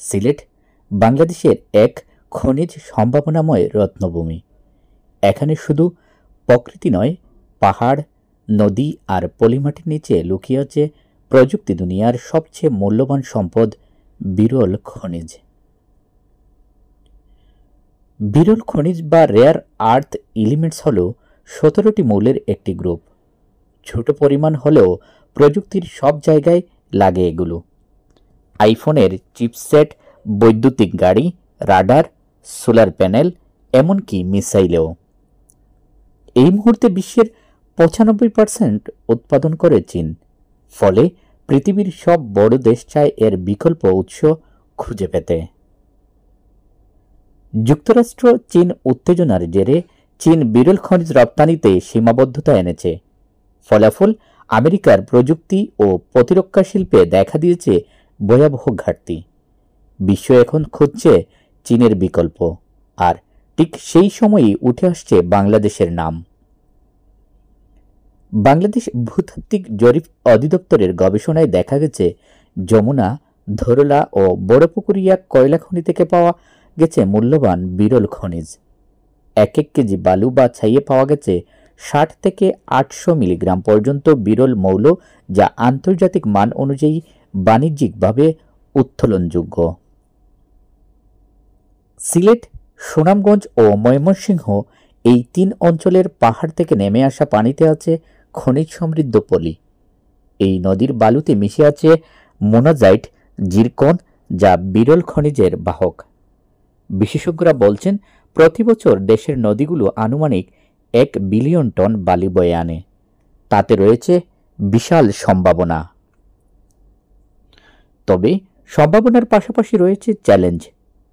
সিলেট বাংলাদেশের এক খনিজ সম্ভাবনাময় রত্নভূমি। এখানে শুধু প্রকৃতি নয়, পাহাড়, নদী আর পলিমাটির নিচে লুকিয়ে আছে প্রযুক্তি দুনিয়ার সবচেয়ে মূল্যবান সম্পদ বিরল খনিজ। বিরল খনিজ বা রেয়ার আর্থ এলিমেন্টস হল 17টি মৌলের একটি গ্রুপ। ছোট পরিমাণ হলেও প্রযুক্তির সব জায়গায় লাগে এগুলো। আইফোনের চিপসেট, বৈদ্যুতিক গাড়ি, রাডার, সোলার প্যানেল, এমনকি মিসাইলেও। এই মুহূর্তে বিশ্বের 95% উৎপাদন করে চীন। ফলে পৃথিবীর সব বড় দেশ চায় এর বিকল্প উৎস খুঁজে পেতে। যুক্তরাষ্ট্র চীন উত্তেজনার জেরে চীন বিরল খনিজ রপ্তানিতে সীমাবদ্ধতা এনেছে। ফলাফল, আমেরিকার প্রযুক্তি ও প্রতিরক্ষা শিল্পে দেখা দিয়েছে ভয়াবহ ঘাটতি। বিশ্ব এখন খুঁজছে চীনের বিকল্প, আর ঠিক সেই সময়ই উঠে আসছে বাংলাদেশের নাম। বাংলাদেশ ভূতাত্ত্বিক জরিপ অধিদপ্তরের গবেষণায় দেখা গেছে যমুনা, ধরলা ও বড়পুকুরিয়া কয়লা খনি থেকে পাওয়া গেছে মূল্যবান বিরল খনিজ। 1 কেজি বালু বা ছাইয়ে পাওয়া গেছে 60 থেকে 800 মিলিগ্রাম পর্যন্ত বিরল মৌল, যা আন্তর্জাতিক মান অনুযায়ী বাণিজ্যিকভাবে উত্তোলনযোগ্য। সিলেট, সুনামগঞ্জ ও ময়মনসিংহ এই 3 অঞ্চলের পাহাড় থেকে নেমে আসা পানিতে আছে খনিজ সমৃদ্ধ পলি। এই নদীর বালুতে মিশে আছে মোনাজাইট, জিরকন, যা বিরল খনিজের বাহক। বিশেষজ্ঞরা বলছেন প্রতি বছর দেশের নদীগুলো আনুমানিক 1 বিলিয়ন টন বালি বয়ে আনে। তাতে রয়েছে বিশাল সম্ভাবনা। তবে সম্ভাবনার পাশাপাশি রয়েছে চ্যালেঞ্জ।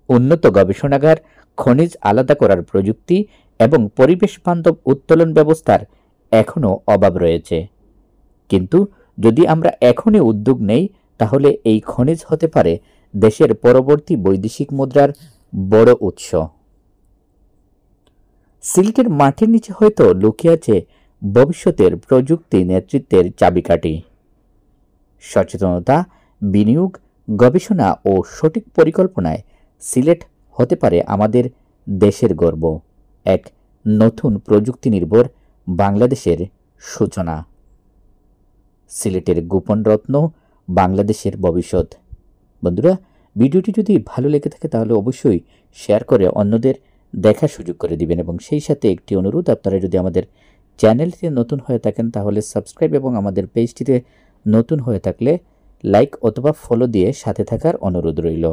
উন্নত গবেষণাগার, খনিজ আলাদা করার প্রযুক্তি এবং পরিবেশ বান্ধব উত্তোলন ব্যবস্থার এখনও অভাব রয়েছে। কিন্তু যদি আমরা এখনই উদ্যোগ নেই, তাহলে এই খনিজ হতে পারে দেশের পরবর্তী বৈদেশিক মুদ্রার বড় উৎস। সিলেটের মাটির নিচে হয়তো লুকিয়ে আছে ভবিষ্যতের প্রযুক্তি নেতৃত্বের চাবিকাঠি। সচেতনতা, বিনিয়োগ, গবেষণা ও সঠিক পরিকল্পনায় সিলেট হতে পারে আমাদের দেশের গর্ব, এক নতুন প্রযুক্তি নির্ভর বাংলাদেশের সূচনা। সিলেটের গোপন রত্ন, বাংলাদেশের ভবিষ্যৎ। বন্ধুরা, ভিডিওটি যদি ভালো লেগে থাকে তাহলে অবশ্যই শেয়ার করে অন্যদের দেখার সুযোগ করে দিবেন, এবং সেই সাথে একটি অনুরোধ, আপনারা যদি আমাদের চ্যানেলটিতে নতুন হয়ে থাকেন তাহলে সাবস্ক্রাইব, এবং আমাদের পেজটিতে নতুন হয়ে থাকলে লাইক অথবা ফলো দিয়ে সাথে থাকার অনুরোধ রইল।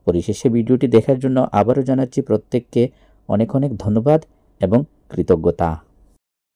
পরিশেষে ভিডিওটি দেখার জন্য আবারও জানাচ্ছি প্রত্যেককে অনেক অনেক ধন্যবাদ এবং কৃতজ্ঞতা।